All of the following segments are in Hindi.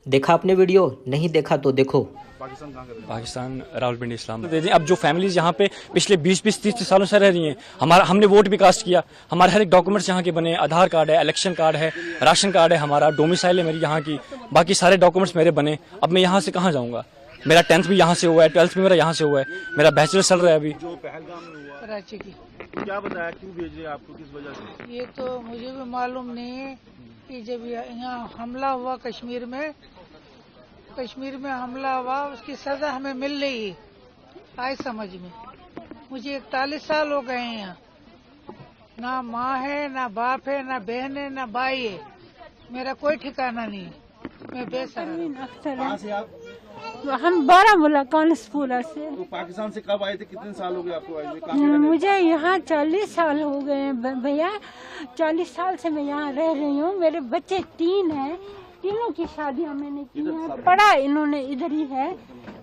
देखा आपने वीडियो? नहीं देखा तो देखो। पाकिस्तान कहाँ कर रहे हैं? पाकिस्तान रावलपिंडी इस्लाम दे दें। अब जो फैमिलीज यहाँ पे पिछले 20-20 30 सालों से रह रही हैं, हमने वोट भी कास्ट किया, हमारे हर एक डॉक्यूमेंट्स यहाँ के बने, आधार कार्ड है, इलेक्शन कार्ड है, राशन कार्ड है, हमारा डोमिसाइल है मेरी यहाँ की, बाकी सारे डॉक्यूमेंट्स मेरे बने। अब मैं यहाँ से कहाँ जाऊँगा? मेरा 10th भी यहाँ से हुआ है, 12th भी मेरा यहाँ से हुआ है, मेरा बैचलर चल रहा है अभी। जो पहलगाम में हुआ, कराची की, क्या बताया, क्यों भेज रहे हैं आपको, किस वजह से? ये तो मुझे भी मालूम नहीं है कि जब यहाँ हमला हुआ कश्मीर में हमला हुआ, उसकी सजा हमें मिल रही है। आए समझ में, मुझे 41 साल हो गए हैं यहाँ, ना माँ है, ना बाप है, ना बहन है, ना भाई है, मेरा कोई ठिकाना नहीं है, मैं बेसहारा। कहाँ से आप? हम बारामूला कानसपुरा से। तो पाकिस्तान से कब आए थे, कितने साल हो गए आपको आए हुए? कहाँ पे रहने? मुझे यहाँ 40 साल हो गए हैं भैया, 40 साल से मैं यहाँ रह रही हूँ। मेरे बच्चे 3 हैं, तीनों की शादियाँ मैंने की हैं। पढ़ा इन्होंने इधर ही है,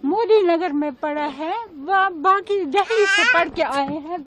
मोदी नगर में पढ़ा है, बाकी दिल्ली से पढ़ के आए हैं।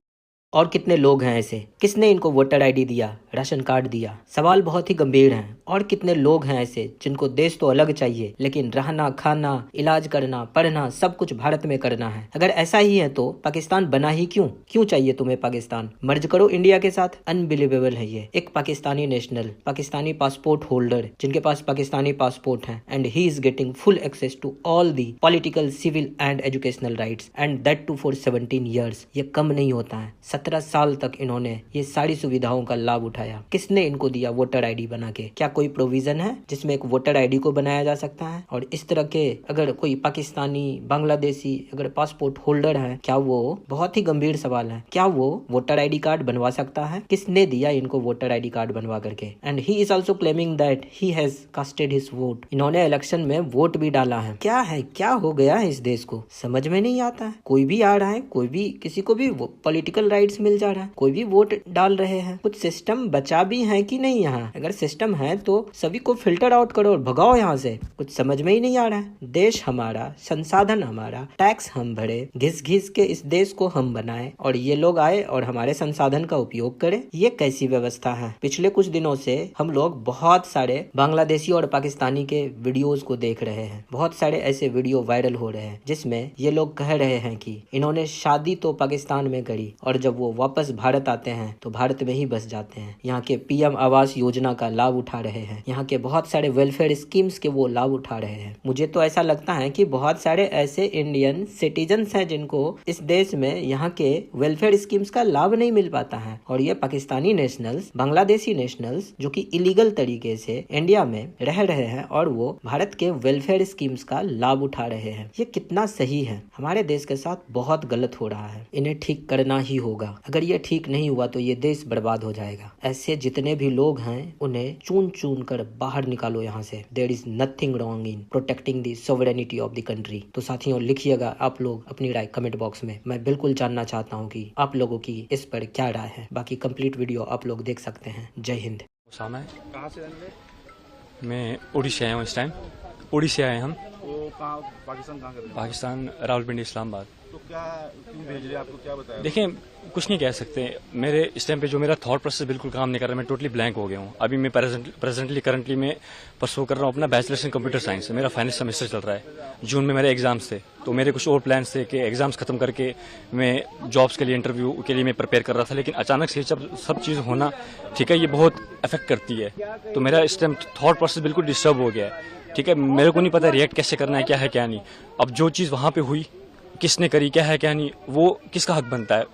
और कितने लोग हैं ऐसे? किसने इनको वोटर आईडी दिया, राशन कार्ड दिया? सवाल बहुत ही गंभीर हैं। और कितने लोग हैं ऐसे जिनको देश तो अलग चाहिए, लेकिन रहना, खाना, इलाज करना, पढ़ना सब कुछ भारत में करना है? अगर ऐसा ही है तो पाकिस्तान बना ही क्यों चाहिए तुम्हें पाकिस्तान? मर्ज करो इंडिया के साथ। अनबिलीवेबल है ये। एक Pakistani national, Pakistani passport holder, जिनके पास पाकिस्तानी पासपोर्ट है, and he is getting full access to all the political, civil and educational rights, and that too for 17 years. ये कम नहीं होता है। 17 साल तक इन्होंने ये सारी सुविधाओं का लाभ उठाया। किसने इनको दिया वोटर आईडी बना के? क्या कोई प्रोविजन है जिसमें एक वोटर आईडी को बनाया जा सकता है? और इस तरह के अगर कोई पाकिस्तानी, बांग्लादेशी अगर पासपोर्ट होल्डर है, क्या वो, बहुत ही गंभीर सवाल है, क्या वो वोटर आईडी कार्ड बनवा सकता है? किसने दिया इनको वोटर आईडी कार्ड बनवा करके? And he is also claiming that he has casted his vote. इन्होंने इलेक्शन में वोट भी डाला है। क्या है, क्या हो गया है इस देश को? समझ में नहीं आता है। कोई भी आ रहा है, कोई भी, किसी को भी पॉलिटिकल राइट्स मिल जा रहा है, कोई भी वोट डाल रहे हैं। कुछ सिस्टम बचा भी है कि नहीं? यहाँ अगर सिस्टम है तो सभी को फिल्टर आउट करो और भगाओ यहाँ से। कुछ समझ में ही नहीं आ रहा है। देश हमारा, संसाधन हमारा, टैक्स हम भरे, घिस घिस के इस देश को हम बनाए, और ये लोग आए और हमारे संसाधन का उपयोग करे। ये कैसी व्यवस्था है? पिछले कुछ दिनों से हम लोग बहुत सारे बांग्लादेशी और पाकिस्तानी के वीडियोस को देख रहे हैं। बहुत सारे ऐसे वीडियो वायरल हो रहे हैं जिसमें ये लोग कह रहे हैं कि इन्होंने शादी तो पाकिस्तान में करी और जब वो वापस भारत आते हैं तो भारत में ही बस जाते हैं। यहाँ के पीएम आवास योजना का लाभ उठा रहे हैं, यहाँ के बहुत सारे वेलफेयर स्कीम्स के वो लाभ उठा रहे हैं। मुझे तो ऐसा लगता है कि बहुत सारे ऐसे इंडियन सिटीजन्स हैं जिनको इस देश में यहाँ के वेलफेयर स्कीम्स का लाभ नहीं मिल पाता है, और ये पाकिस्तानी नेशनल्स, बांग्लादेशी नेशनल्स जो कि इलीगल तरीके से इंडिया में रह रहे हैं और वो भारत के वेलफेयर स्कीम्स का लाभ उठा रहे हैं। ये कितना सही है? हमारे देश के साथ बहुत गलत हो रहा है। इन्हें ठीक करना ही होगा। अगर ये ठीक नहीं हुआ तो ये देश बर्बाद हो जाएगा। ऐसे जितने भी लोग हैं उन्हें चुन चुन कर बाहर निकालो यहाँ से। There is nothing wrong in protecting the sovereignty of the country. तो साथियों, लिखिएगा आप लोग अपनी राय कमेंट बॉक्स में। मैं बिल्कुल जानना चाहता हूँ कि आप लोगों की इस पर क्या राय है। बाकी कंप्लीट वीडियो आप लोग देख सकते हैं। जय हिंद। उसामा है, कहाँ से रहने वाले? मैं उड़ीसा आया हूँ इस टाइम। उड़ीसा आए हम। तो कहाँ, पाकिस्तान कहाँ कर रहे हैं? पाकिस्तान रावलपिंडी इस्लामाबाद। तो क्या, क्यों भेज रहे हैं आपको, क्या बताया? देखिए, कुछ नहीं कह सकते। मेरे इस टाइम पे जो मेरा थॉट प्रोसेस बिल्कुल काम नहीं कर रहा, मैं टोटली ब्लैंक हो गया हूँ। अभी मैं करंटली मैं परसू कर रहा हूँ अपना बैचलर्स इन कंप्यूटर साइंस। मेरा फाइनल सेमेस्टर चल रहा है। जून में मेरे एग्जाम्स थे, तो मेरे कुछ और प्लान्स थे कि एग्जाम्स खत्म करके मैं जॉब्स के लिए, इंटरव्यू के लिए मैं प्रिपेयर कर रहा था। लेकिन अचानक से जब सब चीज़ होना, ठीक है, ये बहुत अफेक्ट करती है। तो मेरा इस टाइम थॉट प्रोसेस बिल्कुल डिस्टर्ब हो गया है। ठीक है, मेरे को नहीं पता रिएक्ट कैसे करना है, क्या है क्या नहीं। अब जो चीज़ वहाँ पे हुई, किसने करी, क्या है क्या नहीं, वो किसका हक बनता है?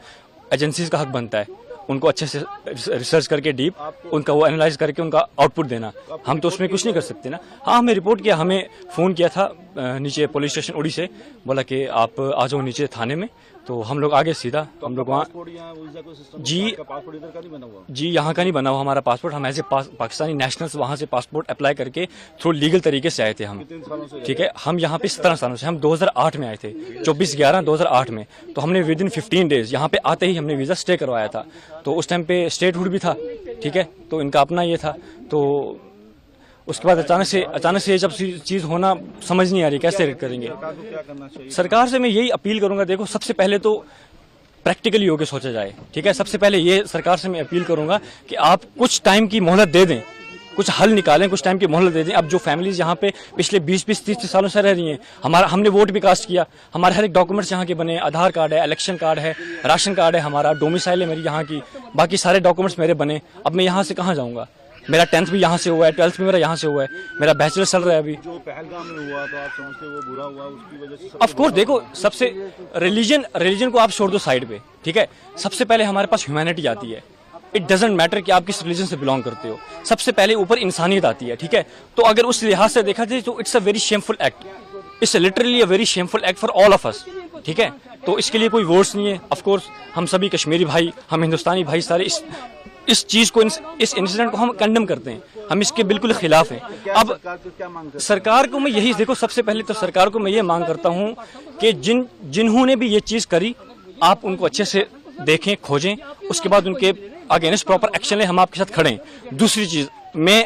एजेंसीज का हक बनता है उनको अच्छे से रिसर्च करके डीप उनका वो एनालाइज करके उनका आउटपुट देना। हम तो उसमें कुछ नहीं कर सकते ना। हाँ, हमें रिपोर्ट किया, हमें फ़ोन किया था नीचे पुलिस स्टेशन उड़ी से, बोला कि आप आ जाओ नीचे थाने में। तो हम लोग आगे सीधा, हम लोग वहाँ जी यहाँ का नहीं बना हुआ हमारा पासपोर्ट। हम ऐसे पाकिस्तानी नेशनल्स वहाँ से पासपोर्ट अप्लाई करके थ्रू लीगल तरीके से आए थे हम। ठीक है, हम यहाँ पे 17 सालों से, हम 2008 में आए थे, 24/11/2008 में। तो हमने विद इन 15 डेज यहाँ पे आते ही हमने वीज़ा स्टे करवाया था। तो उस टाइम पे स्टेटहुड भी था। ठीक है, तो इनका अपना ये था। तो उसके बाद अचानक से जब चीज़ होना, समझ नहीं आ रही कैसे करेंगे। सरकार से मैं यही अपील करूंगा, देखो, सबसे पहले तो प्रैक्टिकली होकर सोचा जाए। ठीक है, सबसे पहले ये सरकार से मैं अपील करूंगा कि आप कुछ टाइम की मोहलत दे दें। कुछ हल निकालें, कुछ टाइम की मोहलत दे दें। अब जो फैमिलीज यहाँ पे पिछले 20-20, 30 सालों से रह रही हैं, हमने वोट भी कास्ट किया, हमारे हर एक डॉक्यूमेंट्स यहाँ के बने, आधार कार्ड है, इलेक्शन कार्ड है, राशन कार्ड है, हमारा डोमिसाइल है मेरी यहाँ की, बाकी सारे डॉक्यूमेंट्स मेरे बने। अब मैं यहाँ से कहाँ जाऊँगा? मेरा 10th भी यहाँ से हुआ है, 12th भी मेरा यहाँ से हुआ है, मेरा बैचलर चल रहा है अभी। जो पहलगाम में हुआ तो आप समझते हो वो बुरा हुआ, उसकी वजह से ऑफ कोर्स देखो, सबसे रिलीजन को आप छोड़ दो साइड पे, ठीक है। सबसे पहले हमारे पास ह्यूमैनिटी आती है। इट डजंट मैटर कि आप किस रिलीजन से बिलोंग करते हो, सबसे पहले ऊपर इंसानियत आती है, ठीक है। तो अगर उस लिहाज से देखा जाए तो it's a very shameful act, it's literally a very shameful act for all of us, ठीक है। तो इसके लिए कोई वर्ड्स नहीं है। ऑफ कोर्स हम सभी कश्मीरी भाई, हम हिंदुस्तानी भाई सारे इस चीज को, इस इंसिडेंट को हम कंडेम करते हैं, हम इसके बिल्कुल खिलाफ हैं। अब क्या मांग करते सरकार को मैं यही देखो, सबसे पहले तो सरकार को मैं ये मांग करता हूँ कि जिन्होंने भी ये चीज करी, आप उनको अच्छे से देखें, खोजें, उसके बाद उनके अगेंस्ट प्रॉपर एक्शन लें, हम आपके साथ खड़े हैं। दूसरी चीज, मैं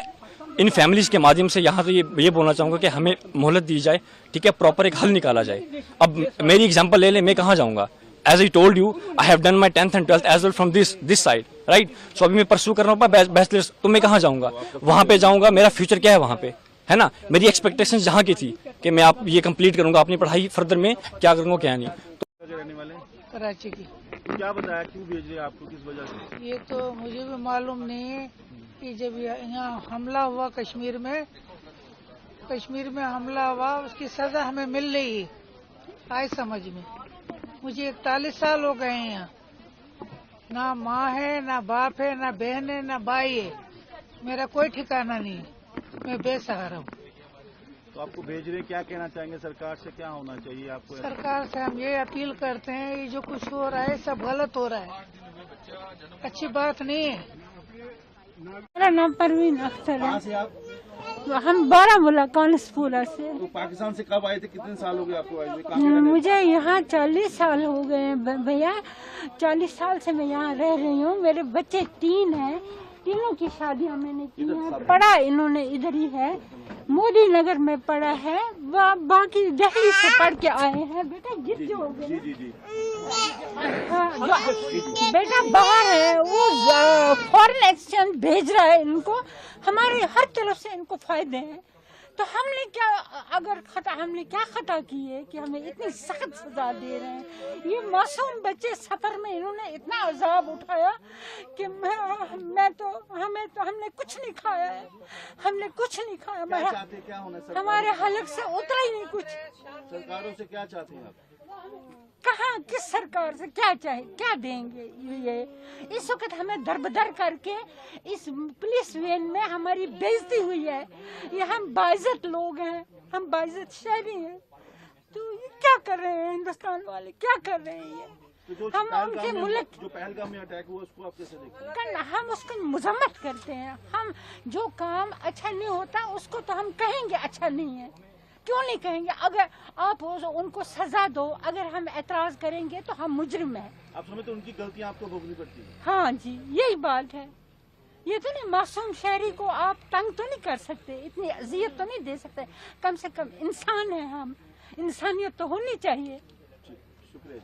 इन फैमिलीज के माध्यम से यहाँ तो ये बोलना चाहूंगा कि हमें मोहलत दी जाए, ठीक है, प्रॉपर एक हल निकाला जाए। अब मेरी एग्जांपल ले लें, मैं कहाँ जाऊंगा? As I told you, I have done my 10th and 12th as well from this side, right? So अभी मैं परस्यू कर रहा हूँ बैचलर्स, तो मैं कहाँ जाऊँगा? वहाँ पे जाऊँगा, मेरा फ्यूचर क्या है वहाँ पे, है ना? मेरी एक्सपेक्टेशन जहाँ की थी कि मैं आप ये कंप्लीट करूँगा, अपनी पढ़ाई फर्दर में क्या करूँगा क्या नहीं। तो रहने वाले कराची की। क्या बताया, क्यों भेज रहे आपको, किस वजह से? ये तो मुझे भी मालूम नहीं है कि जब यहाँ हमला हुआ कश्मीर में हमला हुआ, उसकी सजा हमें मिल रही है, आए समझ में। मुझे 41 साल हो गए हैं यहाँ, ना माँ है, ना बाप है, ना बहन है, ना भाई है, मेरा कोई ठिकाना नहीं है, मैं बेसहारा हूँ। तो आपको भेज रहे, क्या कहना चाहेंगे सरकार से, क्या होना चाहिए आपको? सरकार से हम ये अपील करते हैं, ये जो कुछ हो रहा है सब गलत हो रहा है, अच्छी बात नहीं है। मेरा नाम परवीन अख्तर कहाँ है, से आप? हम बारामूला कानसपुरा से। तो पाकिस्तान से कब आए थे, कितने साल हो गए आपको आए हुए? कहाँ पे रहने? मुझे यहाँ 40 साल हो गए हैं भैया, 40 साल से मैं यहाँ रह रही हूँ। मेरे बच्चे 3 हैं, तीनों की शादियाँ मैंने की हैं, पढ़ा इन्होंने इधर ही है, मोदी नगर में पढ़ा है, बाकी दिल्ली से पढ़ के आए हैं। बेटा गिर जाओगे ना? जी। हाँ, बेटा बाहर है, वो फॉरेन एक्सचेंज भेज रहा है इनको, हमारे हर तरफ से इनको फायदे हैं। तो हमने क्या खता की है कि हमें इतनी सख्त सजा दे रहे हैं? ये मासूम बच्चे सफर में इन्होंने इतना अजाब उठाया कि हमने कुछ नहीं खाया है, हमने कुछ नहीं खाया। क्या चाहते, क्या होना सरकार? हमारे हलक से उतरा ही नहीं कुछ। सरकारों से क्या चाहते हैं आप? कहाँ, किस सरकार से क्या चाहे, क्या देंगे? ये इस वक्त हमें दरबदर करके इस पुलिस वैन में हमारी बेइज्जती हुई है। ये हम बाइज्जत लोग हैं, हम बाइज्जत शहरी हैं, तो ये क्या कर रहे हैं हिंदुस्तान वाले, क्या कर रहे हैं ये? तो जो हम उनके मुल्क जो पहलगाम में अटैक हुआ, उसको आप कैसे देखते हैं? हम उसको मजम्मत करते हैं। हम जो काम अच्छा नहीं होता उसको तो हम कहेंगे अच्छा नहीं है, क्यों नहीं कहेंगे? अगर आप उनको सजा दो, अगर हम एतराज करेंगे तो हम मुजरिम हैं। आप समझते हैं उनकी गलतियां आपको भोगनी पड़ती है? हाँ जी, यही बात है। ये तो नहीं, मासूम शहरी को आप तंग तो नहीं कर सकते, इतनी अजियत तो नहीं दे सकते। कम से कम इंसान है हम, इंसानियत तो होनी चाहिए। शुक्रिया।